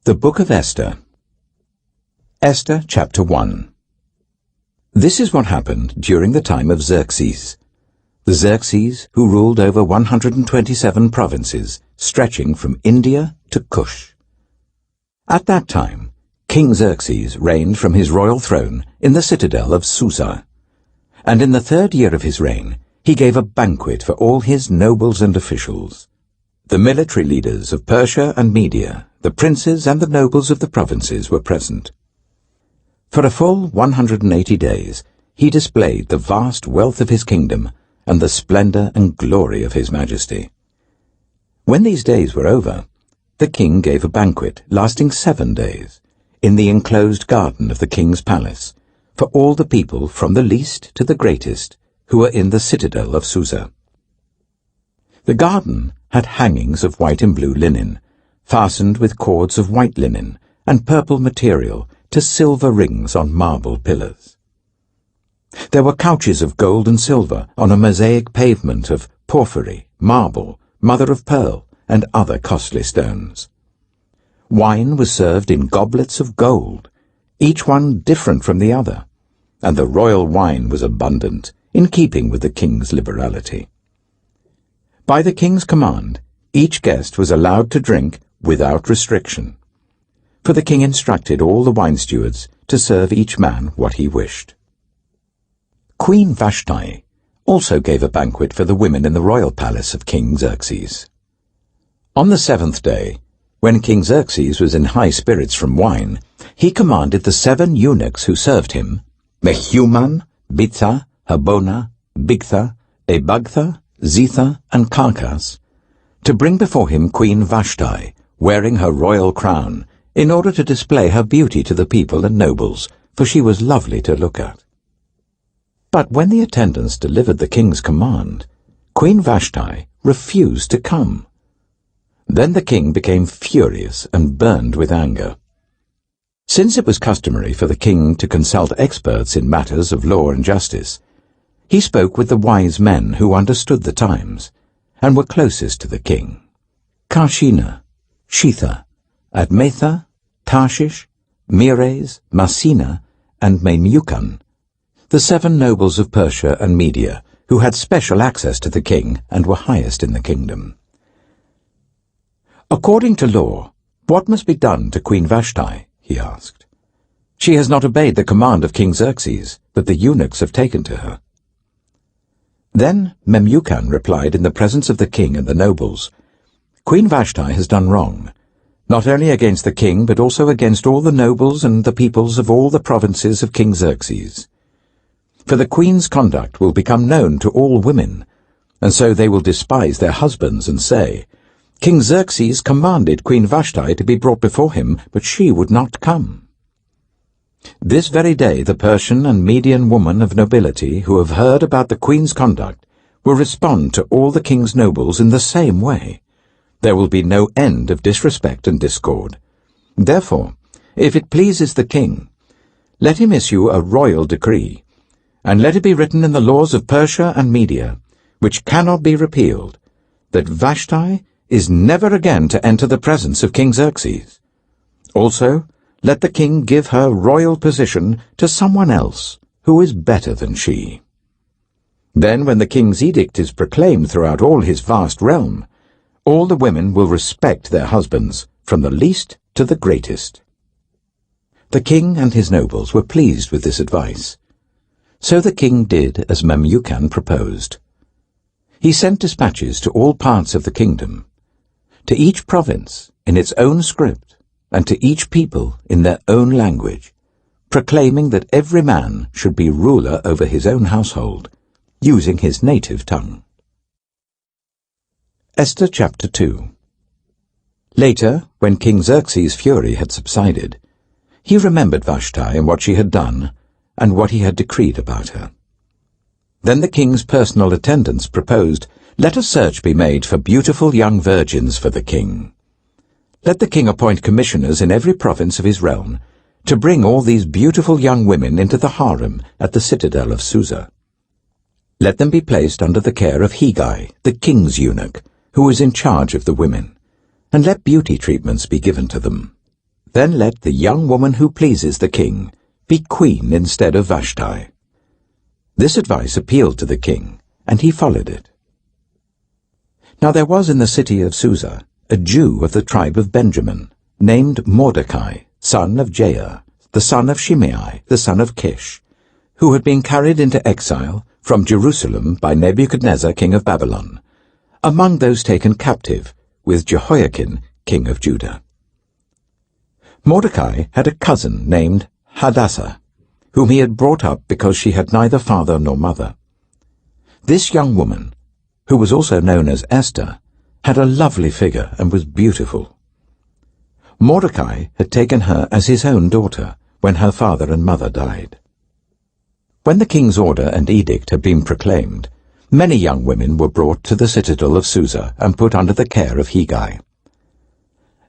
The Book of Esther. Esther chapter 1. This is what happened during the time of Xerxes. The Xerxes who ruled over 127 provinces, stretching from India to Cush. At that time, King Xerxes reigned from his royal throne in the citadel of Susa. And in the 3rd year of his reign, he gave a banquet for all his nobles and officials. The military leaders of Persia and Media, the princes and the nobles of the provinces were present. For a full 180 days, he displayed the vast wealth of his kingdom and the splendor and glory of his majesty. When these days were over, the king gave a banquet lasting 7 days in the enclosed garden of the king's palace for all the people from the least to the greatest who were in the citadel of Susa. The garden had hangings of white and blue linen, fastened with cords of white linen and purple material to silver rings on marble pillars. There were couches of gold and silver on a mosaic pavement of porphyry, marble, mother of pearl, and other costly stones. Wine was served in goblets of gold, each one different from the other, and the royal wine was abundant, in keeping with the king's liberality. By the king's command, each guest was allowed to drink without restriction, for the king instructed all the wine stewards to serve each man what he wished. Queen Vashti also gave a banquet for the women in the royal palace of King Xerxes. On the 7th day, when King Xerxes was in high spirits from wine, he commanded the 7 eunuchs who served him, Mehuman, Bitha, Habona, Bigtha, Ebagtha, Zetha, and Carcas, to bring before him Queen Vashti, wearing her royal crown, in order to display her beauty to the people and nobles, for she was lovely to look at. But when the attendants delivered the king's command, Queen Vashti refused to come. Then the king became furious and burned with anger. Since it was customary for the king to consult experts in matters of law and justice, he spoke with the wise men who understood the times, and were closest to the king: Karshina, Shetha, Admatha, Tarshish, Meres, Marsina, and Memucan, the 7 nobles of Persia and Media, who had special access to the king and were highest in the kingdom. According to law, what must be done to Queen Vashti? He asked. She has not obeyed the command of King Xerxes that the eunuchs have taken to her. Then Memucan replied in the presence of the king and the nobles, Queen Vashti has done wrong, not only against the king but also against all the nobles and the peoples of all the provinces of King Xerxes. For the queen's conduct will become known to all women, and so they will despise their husbands and say, King Xerxes commanded Queen Vashti to be brought before him, but she would not come. This very day the Persian and Median women of nobility who have heard about the queen's conduct will respond to all the king's nobles in the same way. There will be no end of disrespect and discord. Therefore, if it pleases the king, let him issue a royal decree, and let it be written in the laws of Persia and Media, which cannot be repealed, that Vashti is never again to enter the presence of King Xerxes. Also, let the king give her royal position to someone else who is better than she. Then when the king's edict is proclaimed throughout all his vast realm, all the women will respect their husbands, from the least to the greatest. The king and his nobles were pleased with this advice. So the king did as Memucan proposed. He sent dispatches to all parts of the kingdom, to each province in its own script, and to each people in their own language, proclaiming that every man should be ruler over his own household, using his native tongue. Esther chapter 2. Later, when King Xerxes' fury had subsided, he remembered Vashti and what she had done, and what he had decreed about her. Then the king's personal attendants proposed, let a search be made for beautiful young virgins for the king. Let the king appoint commissioners in every province of his realm to bring all these beautiful young women into the harem at the citadel of Susa. Let them be placed under the care of Hegai, the king's eunuch, who is in charge of the women, and let beauty treatments be given to them. Then let the young woman who pleases the king be queen instead of Vashti." This advice appealed to the king, and he followed it. Now there was in the city of Susa a Jew of the tribe of Benjamin, named Mordecai, son of Jair, the son of Shimei, the son of Kish, who had been carried into exile from Jerusalem by Nebuchadnezzar, king of Babylon, among those taken captive with Jehoiakim, king of Judah. Mordecai had a cousin named Hadassah, whom he had brought up because she had neither father nor mother. This young woman, who was also known as Esther, had a lovely figure and was beautiful. Mordecai had taken her as his own daughter when her father and mother died. When the king's order and edict had been proclaimed, many young women were brought to the citadel of Susa and put under the care of Hegai.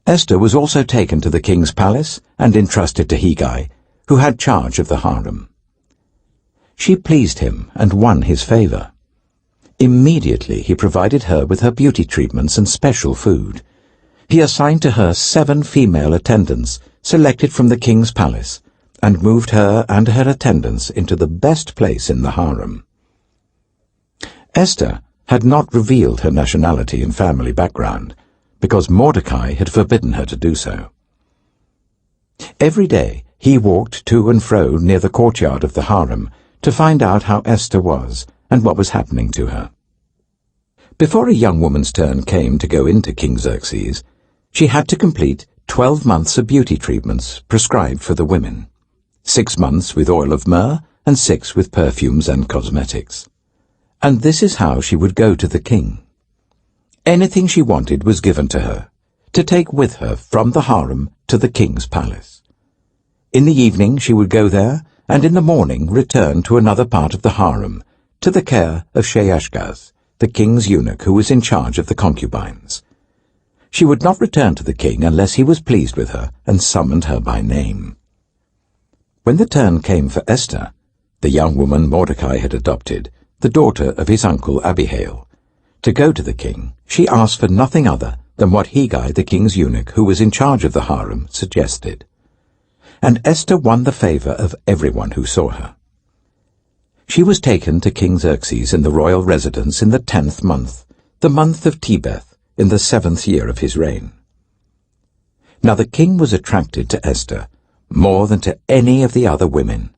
Esther was also taken to the king's palace and entrusted to Hegai, who had charge of the harem. She pleased him and won his favor. Immediately he provided her with her beauty treatments and special food. He assigned to her 7 female attendants selected from the king's palace, and moved her and her attendants into the best place in the harem. Esther had not revealed her nationality and family background, because Mordecai had forbidden her to do so. Every day he walked to and fro near the courtyard of the harem to find out how Esther was and what was happening to her. Before a young woman's turn came to go into King Xerxes, she had to complete 12 months of beauty treatments prescribed for the women, 6 months with oil of myrrh and 6 with perfumes and cosmetics. And this is how she would go to the king. Anything she wanted was given to her, to take with her from the harem to the king's palace. In the evening she would go there, and in the morning return to another part of the harem, to the care of Sheashgaz, the king's eunuch who was in charge of the concubines. She would not return to the king unless he was pleased with her and summoned her by name. When the turn came for Esther, the young woman Mordecai had adopted, the daughter of his uncle Abihail, to go to the king, she asked for nothing other than what Hegai, the king's eunuch who was in charge of the harem, suggested. And Esther won the favor of everyone who saw her. She was taken to King Xerxes in the royal residence in the 10th month, the month of Tebeth, in the 7th year of his reign. Now the king was attracted to Esther more than to any of the other women,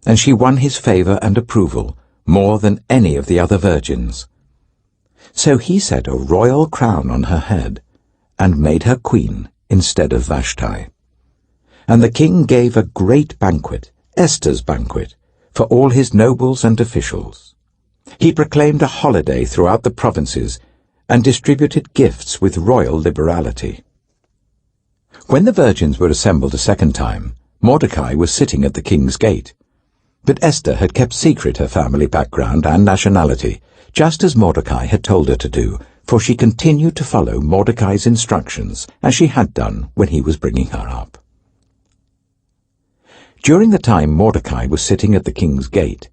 and she won his favor and approval more than any of the other virgins. So he set a royal crown on her head and made her queen instead of Vashti. And the king gave a great banquet, Esther's banquet, for all his nobles and officials. He proclaimed a holiday throughout the provinces and distributed gifts with royal liberality. When the virgins were assembled a second time, Mordecai was sitting at the king's gate. But Esther had kept secret her family background and nationality, just as Mordecai had told her to do, for she continued to follow Mordecai's instructions as she had done when he was bringing her up. During the time Mordecai was sitting at the king's gate,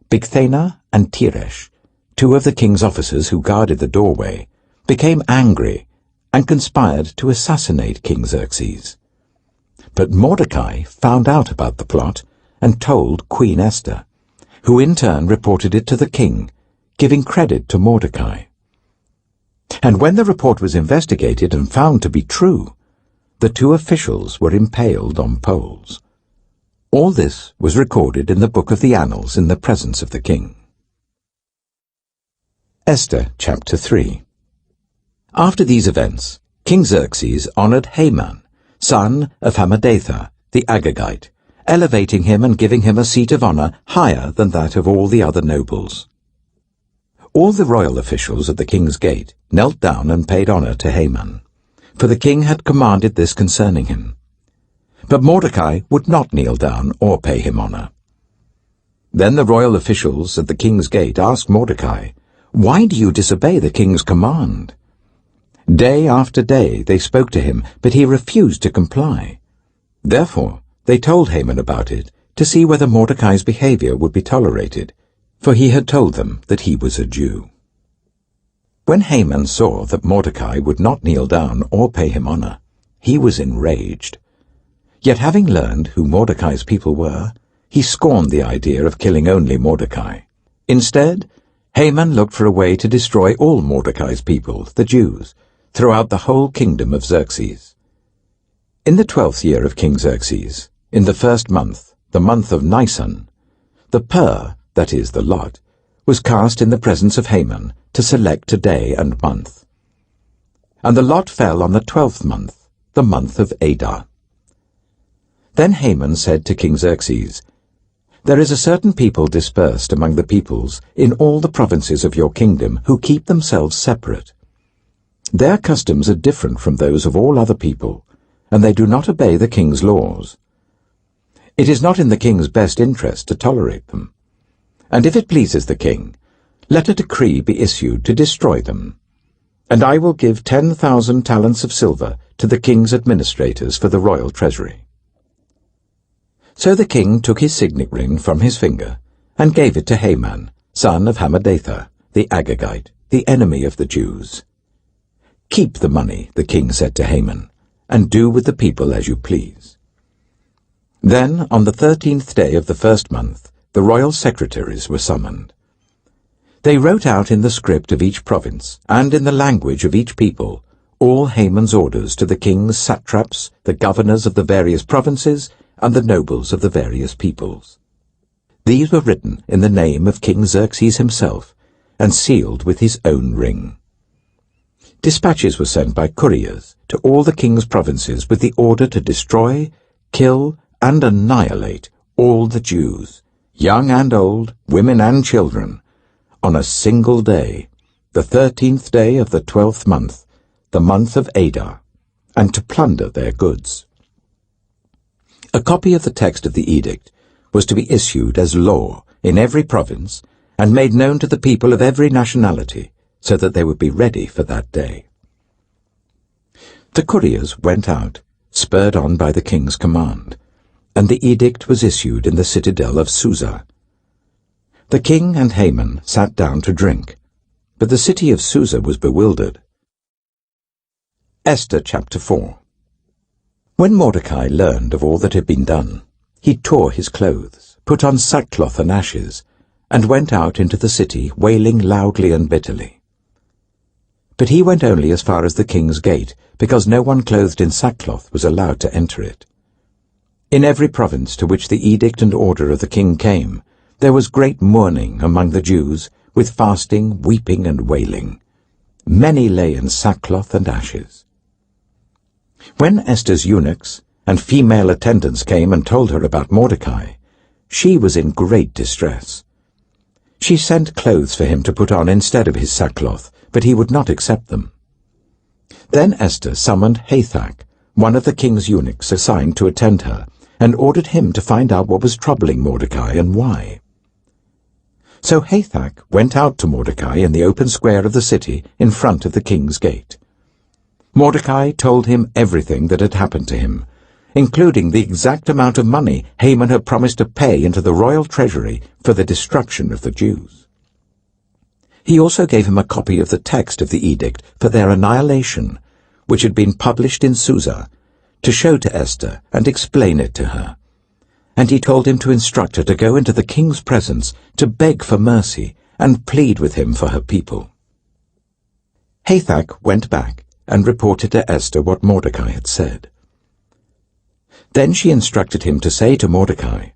Bigthana and Teresh, 2 of the king's officers who guarded the doorway, became angry and conspired to assassinate King Xerxes. But Mordecai found out about the plot and told Queen Esther, who in turn reported it to the king, giving credit to Mordecai. And when the report was investigated and found to be true, the 2 officials were impaled on poles. All this was recorded in the book of the Annals in the presence of the king. Esther chapter 3. After these events, King Xerxes honored Haman, son of Hammedatha, the Agagite, elevating him and giving him a seat of honor higher than that of all the other nobles. All the royal officials at the king's gate knelt down and paid honor to Haman, for the king had commanded this concerning him. But Mordecai would not kneel down or pay him honor. Then the royal officials at the king's gate asked Mordecai, "Why do you disobey the king's command?" Day after day they spoke to him, but he refused to comply. Therefore they told Haman about it, to see whether Mordecai's behavior would be tolerated, for he had told them that he was a Jew. When Haman saw that Mordecai would not kneel down or pay him honor, he was enraged, Yet having learned who Mordecai's people were, he scorned the idea of killing only Mordecai. Instead, Haman looked for a way to destroy all Mordecai's people, the Jews, throughout the whole kingdom of Xerxes. In the 12th year of King Xerxes, in the first month, the month of Nisan, the pur, that is, the lot, was cast in the presence of Haman to select a day and month. And the lot fell on the 12th month, the month of Adar. Then Haman said to King Xerxes, "There is a certain people dispersed among the peoples in all the provinces of your kingdom who keep themselves separate. Their customs are different from those of all other people, and they do not obey the king's laws. It is not in the king's best interest to tolerate them. And if it pleases the king, let a decree be issued to destroy them. And I will give 10,000 talents of silver to the king's administrators for the royal treasury." So the king took his signet ring from his finger and gave it to Haman, son of Hammedatha, the Agagite, the enemy of the Jews. "Keep the money," the king said to Haman, "and do with the people as you please." Then, on the 13th day of the first month, the royal secretaries were summoned. They wrote out in the script of each province, and in the language of each people, all Haman's orders to the king's satraps, the governors of the various provinces, and the nobles of the various peoples. These were written in the name of King Xerxes himself, and sealed with his own ring. Dispatches were sent by couriers to all the king's provinces with the order to destroy, kill, and annihilate all the Jews, young and old, women and children, on a single day, the 13th day of the 12th month, the month of Adar, and to plunder their goods. A copy of the text of the edict was to be issued as law in every province and made known to the people of every nationality so that they would be ready for that day. The couriers went out, spurred on by the king's command, and the edict was issued in the citadel of Susa. The king and Haman sat down to drink, but the city of Susa was bewildered. Esther chapter 4. When Mordecai learned of all that had been done, he tore his clothes, put on sackcloth and ashes, and went out into the city, wailing loudly and bitterly. But he went only as far as the king's gate, because no one clothed in sackcloth was allowed to enter it. In every province to which the edict and order of the king came, there was great mourning among the Jews, with fasting, weeping, and wailing. Many lay in sackcloth and ashes. When Esther's eunuchs and female attendants came and told her about Mordecai, she was in great distress. She sent clothes for him to put on instead of his sackcloth, but he would not accept them. Then Esther summoned Hathach, one of the king's eunuchs assigned to attend her, and ordered him to find out what was troubling Mordecai and why. So Hathach went out to Mordecai in the open square of the city in front of the king's gate. Mordecai told him everything that had happened to him, including the exact amount of money Haman had promised to pay into the royal treasury for the destruction of the Jews. He also gave him a copy of the text of the edict for their annihilation, which had been published in Susa, to show to Esther and explain it to her. And he told him to instruct her to go into the king's presence to beg for mercy and plead with him for her people. Hathach went back and reported to Esther what Mordecai had said. Then she instructed him to say to Mordecai,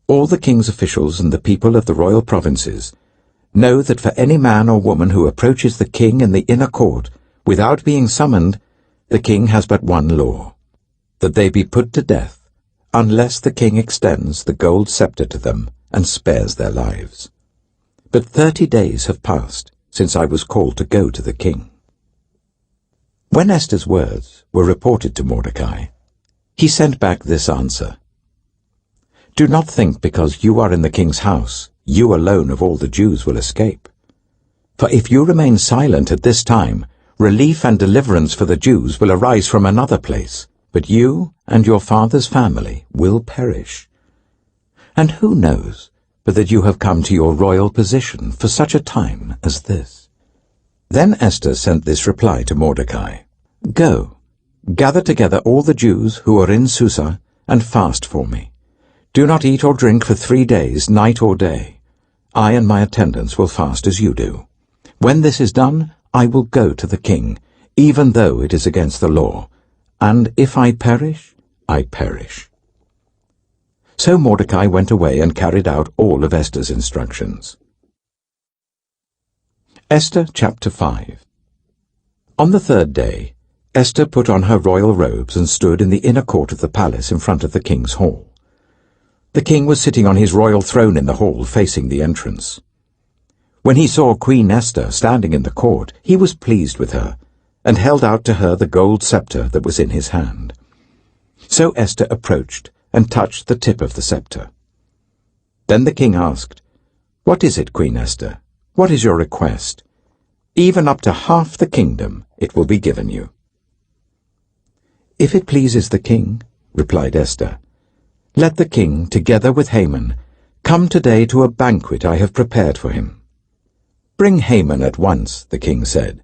"All the king's officials and the people of the royal provinces know that for any man or woman who approaches the king in the inner court without being summoned, the king has but one law, that they be put to death, unless the king extends the gold scepter to them and spares their lives. But 30 days have passed since I was called to go to the king." When Esther's words were reported to Mordecai, he sent back this answer: "Do not think because you are in the king's house, you alone of all the Jews will escape. For if you remain silent at this time, relief and deliverance for the Jews will arise from another place, but you and your father's family will perish. And who knows but that you have come to your royal position for such a time as this?" Then Esther sent this reply to Mordecai: "Go, Gather together all the Jews who are in Susa and fast for me. Do not eat or drink for 3 days, night or day. I and my attendants will fast as you do. When this is done, I will go to the king, even though it is against the law. And if I perish, I perish." So Mordecai went away and carried out all of Esther's instructions. Esther chapter 5. On the 3rd day, Esther put on her royal robes and stood in the inner court of the palace in front of the king's hall. The king was sitting on his royal throne in the hall facing the entrance. When he saw Queen Esther standing in the court, he was pleased with her, and held out to her the gold scepter that was in his hand. So Esther approached and touched the tip of the scepter. Then the king asked, "What is it, Queen Esther? What is your request? Even up to half the kingdom it will be given you." "If it pleases the king," replied Esther, "let the king, together with Haman, come today to a banquet I have prepared for him." "Bring Haman at once," the king said,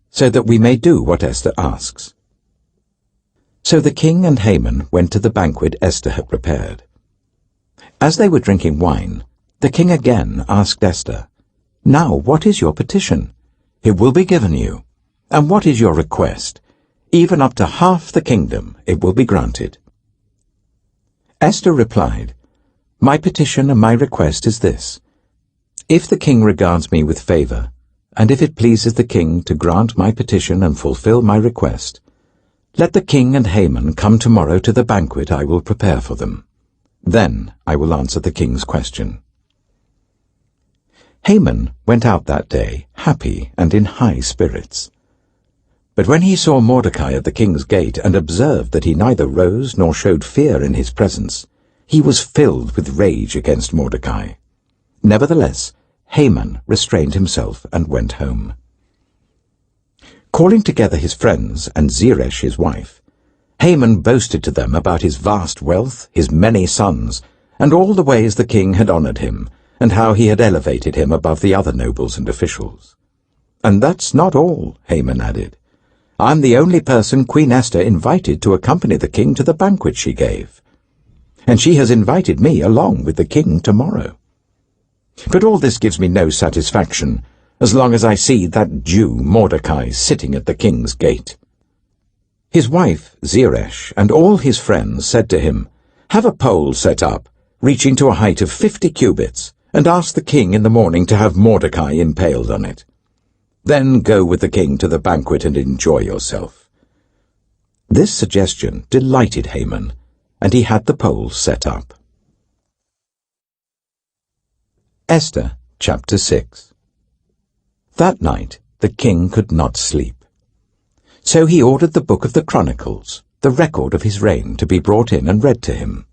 "so that we may do what Esther asks." So the king and Haman went to the banquet Esther had prepared. As they were drinking wine, the king again asked Esther, "Now what is your petition? It will be given you. And what is your request? Even up to half the kingdom it will be granted." Esther replied, "My petition and my request is this. If the king regards me with favor, and if it pleases the king to grant my petition and fulfill my request, let the king and Haman come tomorrow to the banquet I will prepare for them. Then I will answer the king's question." Haman went out that day, happy and in high spirits. But when he saw Mordecai at the king's gate and observed that he neither rose nor showed fear in his presence, he was filled with rage against Mordecai. Nevertheless, Haman restrained himself and went home. Calling together his friends and Zeresh his wife, Haman boasted to them about his vast wealth, his many sons, and all the ways the king had honored him, and how he had elevated him above the other nobles and officials. "And that's not all," Haman added. "I'm the only person Queen Esther invited to accompany the king to the banquet she gave. And she has invited me along with the king tomorrow. But all this gives me no satisfaction, as long as I see that Jew Mordecai sitting at the king's gate." His wife, Zeresh, and all his friends said to him, "Have a pole set up, reaching to a height of 50 cubits, and ask the king in the morning to have Mordecai impaled on it. Then go with the king to the banquet and enjoy yourself." This suggestion delighted Haman, and he had the pole set up. Esther chapter 6. That night the king could not sleep. So he ordered the book of the Chronicles, the record of his reign, to be brought in and read to him.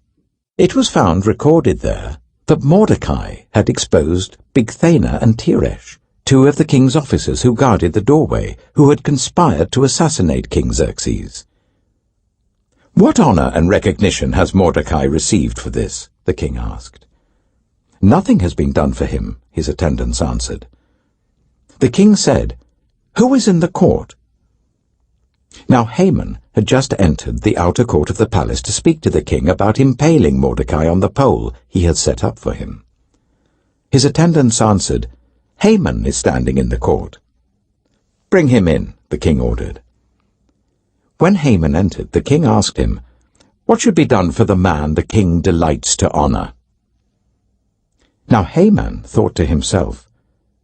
It was found recorded there that Mordecai had exposed Bigthana and Teresh, 2 of the king's officers who guarded the doorway, who had conspired to assassinate King Xerxes. "What honor and recognition has Mordecai received for this?" the king asked. "Nothing has been done for him," his attendants answered. The king said, "Who is in the court?" Now Haman had just entered the outer court of the palace to speak to the king about impaling Mordecai on the pole he had set up for him. His attendants answered, "Haman is standing in the court." "Bring him in," the king ordered. When Haman entered, the king asked him, "What should be done for the man the king delights to honor?" Now Haman thought to himself,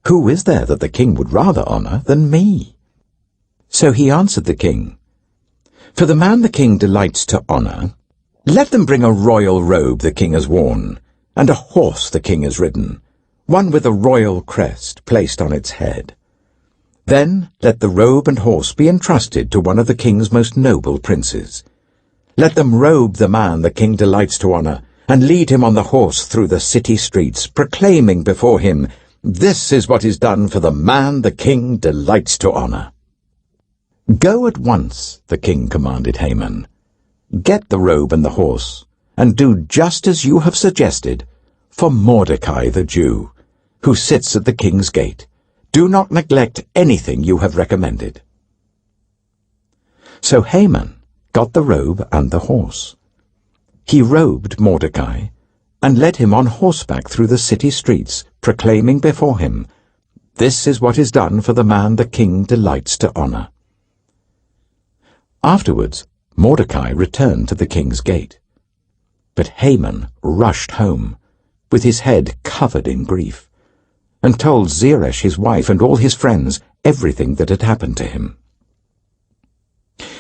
"Who is there that the king would rather honor than me?" So he answered the king, "For the man the king delights to honor, let them bring a royal robe the king has worn, and a horse the king has ridden, one with a royal crest placed on its head. Then let the robe and horse be entrusted to one of the king's most noble princes. Let them robe the man the king delights to honor, and lead him on the horse through the city streets, proclaiming before him, 'This is what is done for the man the king delights to honor.'" "Go at once," the king commanded Haman. "Get the robe and the horse, and do just as you have suggested for Mordecai the Jew, who sits at the king's gate. Do not neglect anything you have recommended." So Haman got the robe and the horse. He robed Mordecai and led him on horseback through the city streets, proclaiming before him, "This is what is done for the man the king delights to honor." Afterwards, Mordecai returned to the king's gate. But Haman rushed home, with his head covered in grief, and told Zeresh his wife and all his friends everything that had happened to him.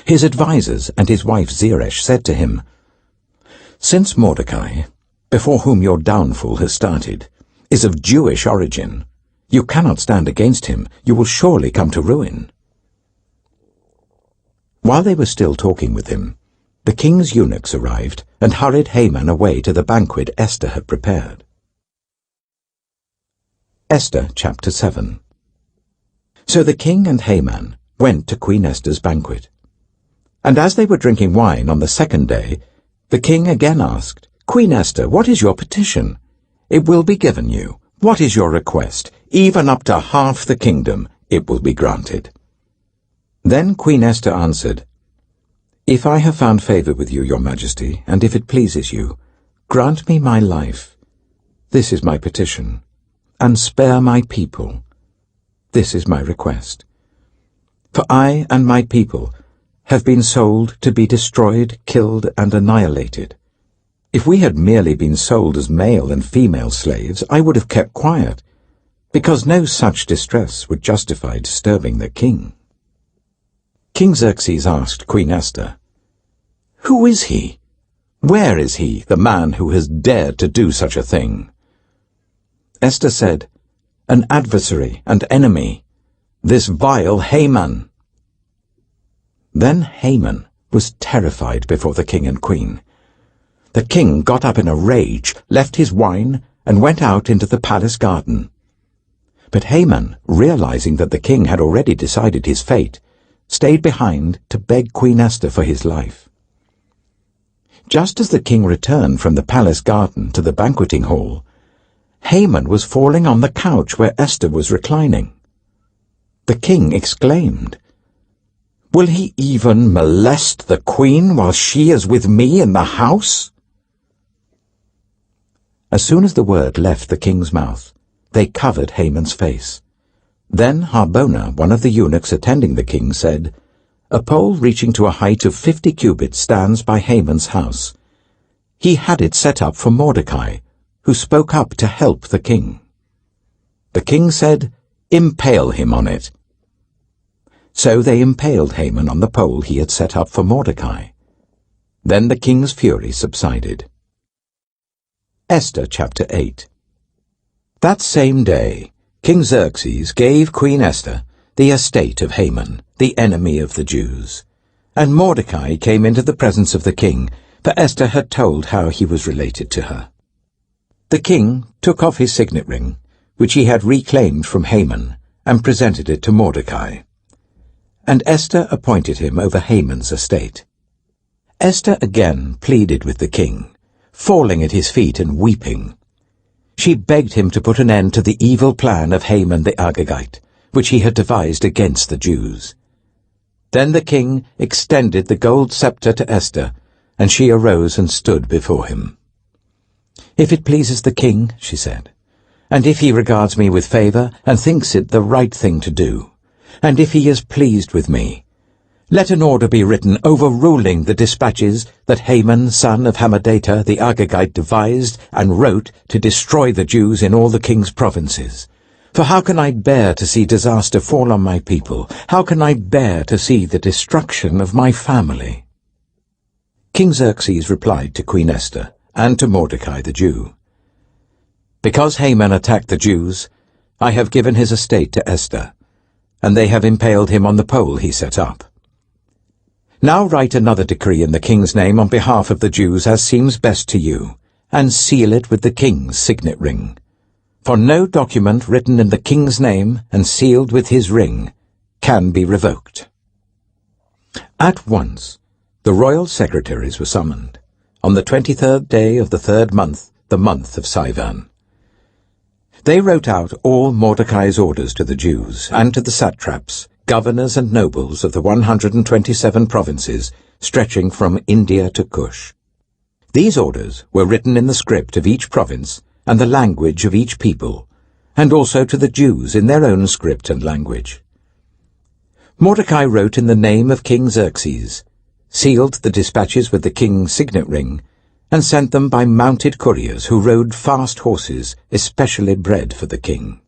His advisers and his wife Zeresh said to him, "Since Mordecai, before whom your downfall has started, is of Jewish origin, you cannot stand against him. You will surely come to ruin." While they were still talking with him, the king's eunuchs arrived and hurried Haman away to the banquet Esther had prepared. Esther chapter 7. So the king and Haman went to Queen Esther's banquet. And as they were drinking wine on the second day, the king again asked, "Queen Esther, what is your petition? It will be given you. What is your request? Even up to half the kingdom it will be granted." Then Queen Esther answered, "If I have found favor with you, your majesty, and if it pleases you, grant me my life. This is my petition. And spare my people. This is my request. For I and my people have been sold to be destroyed, killed, and annihilated. If we had merely been sold as male and female slaves, I would have kept quiet, because no such distress would justify disturbing the king." King Xerxes asked Queen Esther, "Who is he? Where is he, the man who has dared to do such a thing?" Esther said, "An adversary and enemy, this vile Haman." Then Haman was terrified before the king and queen. The king got up in a rage, left his wine, and went out into the palace garden. But Haman, realizing that the king had already decided his fate, stayed behind to beg Queen Esther for his life. Just as the king returned from the palace garden to the banqueting hall, Haman was falling on the couch where Esther was reclining. The king exclaimed, "Will he even molest the queen while she is with me in the house?" As soon as the word left the king's mouth, they covered Haman's face. Then Harbona, one of the eunuchs attending the king, said, "A pole reaching to a height of 50 cubits stands by Haman's house. He had it set up for Mordecai, who spoke up to help the king." The king said, "Impale him on it." So they impaled Haman on the pole he had set up for Mordecai. Then the king's fury subsided. Esther chapter 8. That same day, King Xerxes gave Queen Esther the estate of Haman, the enemy of the Jews. And Mordecai came into the presence of the king, for Esther had told how he was related to her. The king took off his signet ring, which he had reclaimed from Haman, and presented it to Mordecai. And Esther appointed him over Haman's estate. Esther again pleaded with the king, falling at his feet and weeping. She begged him to put an end to the evil plan of Haman the Agagite, which he had devised against the Jews. Then the king extended the gold scepter to Esther, and she arose and stood before him. "If it pleases the king," she said, "and if he regards me with favor and thinks it the right thing to do, and if he is pleased with me, let an order be written overruling the dispatches that Haman, son of Hammedatha the Agagite, devised and wrote to destroy the Jews in all the king's provinces. For how can I bear to see disaster fall on my people? How can I bear to see the destruction of my family?" King Xerxes replied to Queen Esther and to Mordecai the Jew, "Because Haman attacked the Jews, I have given his estate to Esther, and they have impaled him on the pole he set up. Now write another decree in the king's name on behalf of the Jews as seems best to you, and seal it with the king's signet ring. For no document written in the king's name and sealed with his ring can be revoked." At once the royal secretaries were summoned, on the 23rd day of the 3rd month, the month of Sivan. They wrote out all Mordecai's orders to the Jews and to the satraps, governors and nobles of the 127 provinces, stretching from India to Kush. These orders were written in the script of each province and the language of each people, and also to the Jews in their own script and language. Mordecai wrote in the name of King Xerxes, sealed the dispatches with the king's signet ring, and sent them by mounted couriers who rode fast horses, especially bred for the king.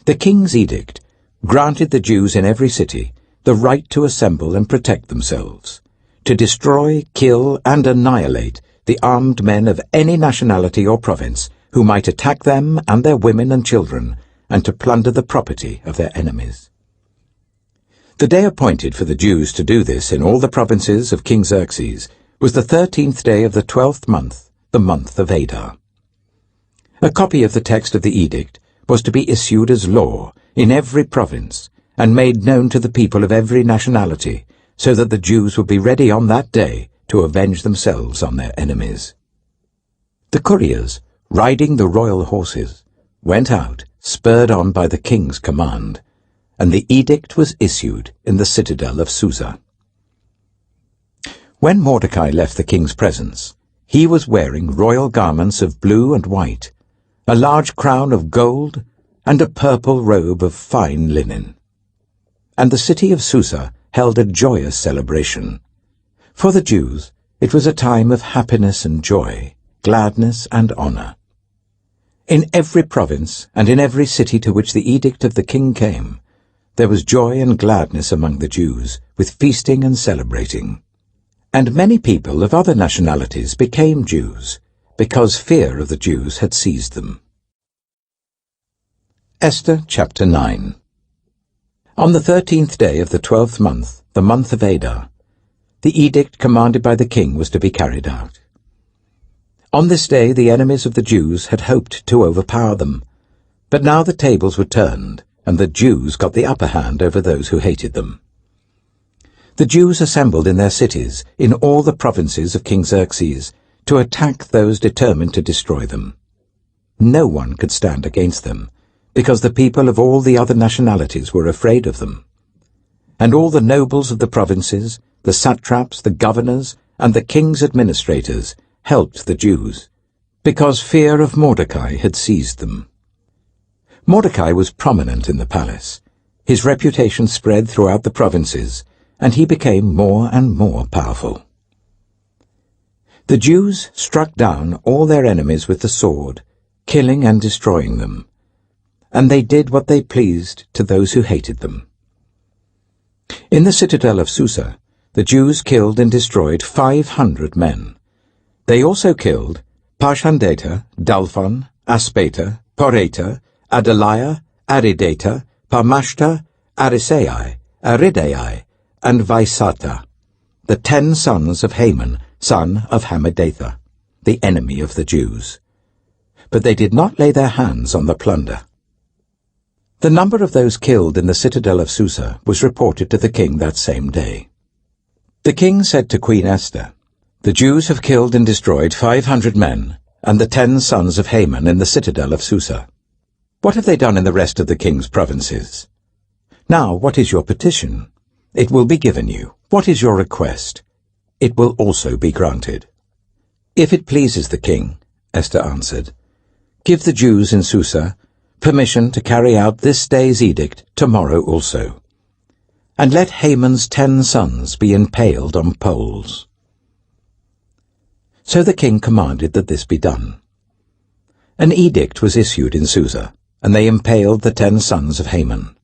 The king's edict granted the Jews in every city the right to assemble and protect themselves, to destroy, kill, and annihilate the armed men of any nationality or province who might attack them and their women and children, and to plunder the property of their enemies. The day appointed for the Jews to do this in all the provinces of King Xerxes was the 13th day of the 12th month, the month of Adar. A copy of the text of the edict was to be issued as law in every province and made known to the people of every nationality, so that the Jews would be ready on that day to avenge themselves on their enemies. The couriers, riding the royal horses, went out, spurred on by the king's command, and the edict was issued in the citadel of Susa. When Mordecai left the king's presence, he was wearing royal garments of blue and white, a large crown of gold, and a purple robe of fine linen. And the city of Susa held a joyous celebration. For the Jews, it was a time of happiness and joy, gladness and honor. In every province and in every city to which the edict of the king came, there was joy and gladness among the Jews, with feasting and celebrating. And many people of other nationalities became Jews, because fear of the Jews had seized them. Esther chapter 9. On the 13th day of the 12th month, the month of Adar, the edict commanded by the king was to be carried out. On this day the enemies of the Jews had hoped to overpower them, but now the tables were turned, and the Jews got the upper hand over those who hated them. The Jews assembled in their cities, in all the provinces of King Xerxes, to attack those determined to destroy them. No one could stand against them, because the people of all the other nationalities were afraid of them. And all the nobles of the provinces, the satraps, the governors, and the king's administrators helped the Jews, because fear of Mordecai had seized them. Mordecai was prominent in the palace. His reputation spread throughout the provinces, and he became more and more powerful. The Jews struck down all their enemies with the sword, killing and destroying them, and they did what they pleased to those who hated them. In the citadel of Susa, the Jews killed and destroyed 500 men. They also killed Parshandata, Dalphon, Aspata, Poreta, Adaliah, Aridata, Parmashta, Arisai, Aridai, and Vaisata, the 10 sons of Haman, son of Hammedatha, the enemy of the Jews. But they did not lay their hands on the plunder. The number of those killed in the citadel of Susa was reported to the king that same day. The king said to Queen Esther, "The Jews have killed and destroyed 500 men, and the 10 sons of Haman in the citadel of Susa. What have they done in the rest of the king's provinces? Now, what is your petition? It will be given you. What is your request? It will also be granted." "If it pleases the king," Esther answered, "give the Jews in Susa permission to carry out this day's edict tomorrow also. And let Haman's 10 sons be impaled on poles." So the king commanded that this be done. An edict was issued in Susa, and they impaled the 10 sons of Haman.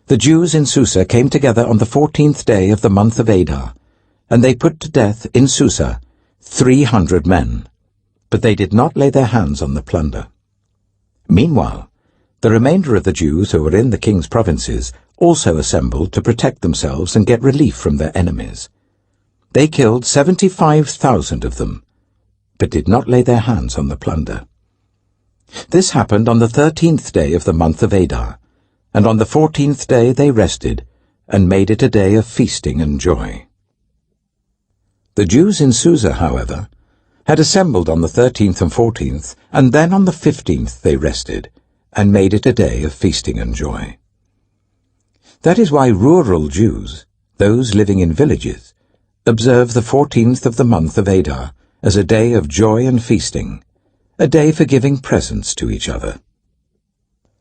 The Jews in Susa came together on the 14th day of the month of Adar, and they put to death in Susa 300 men, but they did not lay their hands on the plunder. Meanwhile, the remainder of the Jews who were in the king's provinces also assembled to protect themselves and get relief from their enemies. They killed 75,000 of them, but did not lay their hands on the plunder. This happened on the 13th day of the month of Adar, and on the 14th day they rested, and made it a day of feasting and joy. The Jews in Susa, however, had assembled on the 13th and 14th, and then on the 15th they rested, and made it a day of feasting and joy. That is why rural Jews, those living in villages, Observe the 14th of the month of Adar as a day of joy and feasting, a day for giving presents to each other.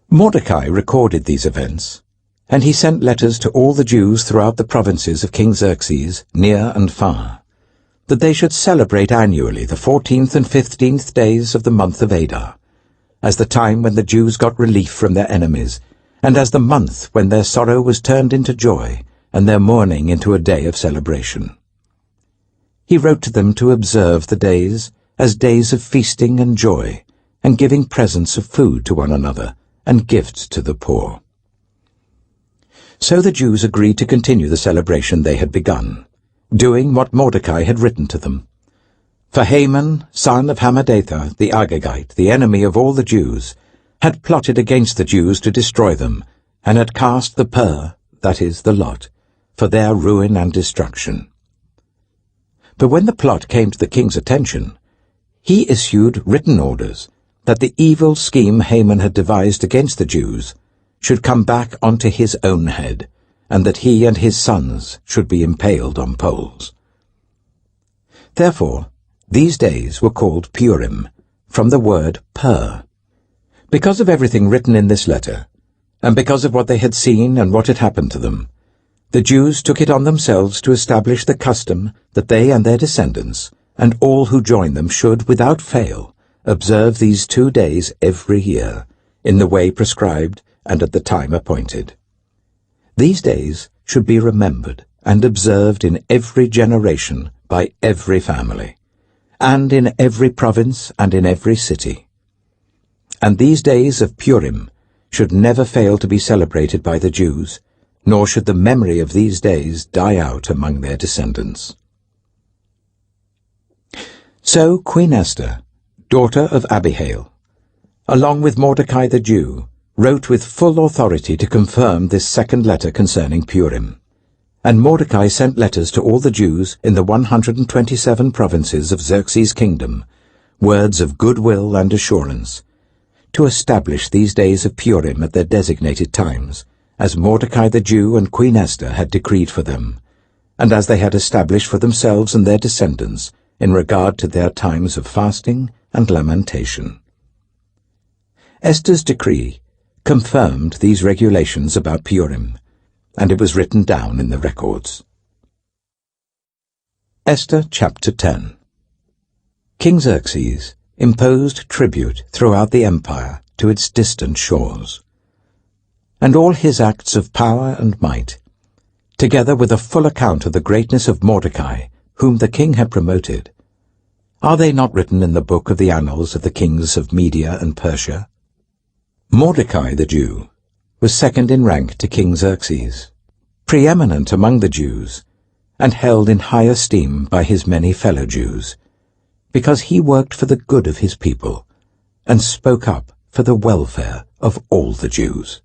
Mordecai recorded these events, and he sent letters to all the Jews throughout the provinces of King Xerxes, near and far, that they should celebrate annually the 14th and 15th days of the month of Adar, as the time when the Jews got relief from their enemies, and as the month when their sorrow was turned into joy, and their mourning into a day of celebration. He wrote to them to observe the days as days of feasting and joy, and giving presents of food to one another, and gifts to the poor. So the Jews agreed to continue the celebration they had begun, doing what Mordecai had written to them. For Haman, son of Hammedatha, the Agagite, the enemy of all the Jews, had plotted against the Jews to destroy them, and had cast the pur, that is, the lot, for their ruin and destruction. But when the plot came to the king's attention, he issued written orders that the evil scheme Haman had devised against the Jews should come back onto his own head, and that he and his sons should be impaled on poles. Therefore, these days were called Purim, from the word pur. Because of everything written in this letter, and because of what they had seen and what had happened to them, the Jews took it on themselves to establish the custom that they and their descendants, and all who join them, should, without fail, observe these 2 days every year, in the way prescribed and at the time appointed. These days should be remembered and observed in every generation by every family, and in every province and in every city. And these days of Purim should never fail to be celebrated by the Jews, nor should the memory of these days die out among their descendants. So Queen Esther, daughter of Abihail, along with Mordecai the Jew, wrote with full authority to confirm this second letter concerning Purim. And Mordecai sent letters to all the Jews in the 127 provinces of Xerxes' kingdom, words of goodwill and assurance, to establish these days of Purim at their designated times, as Mordecai the Jew and Queen Esther had decreed for them, and as they had established for themselves and their descendants in regard to their times of fasting and lamentation. Esther's decree confirmed these regulations about Purim, and it was written down in the records. Esther chapter 10. King Xerxes imposed tribute throughout the empire to its distant shores, and all his acts of power and might, together with a full account of the greatness of Mordecai, whom the king had promoted, are they not written in the book of the annals of the kings of Media and Persia? Mordecai the Jew was second in rank to King Xerxes, preeminent among the Jews, and held in high esteem by his many fellow Jews, because he worked for the good of his people, and spoke up for the welfare of all the Jews.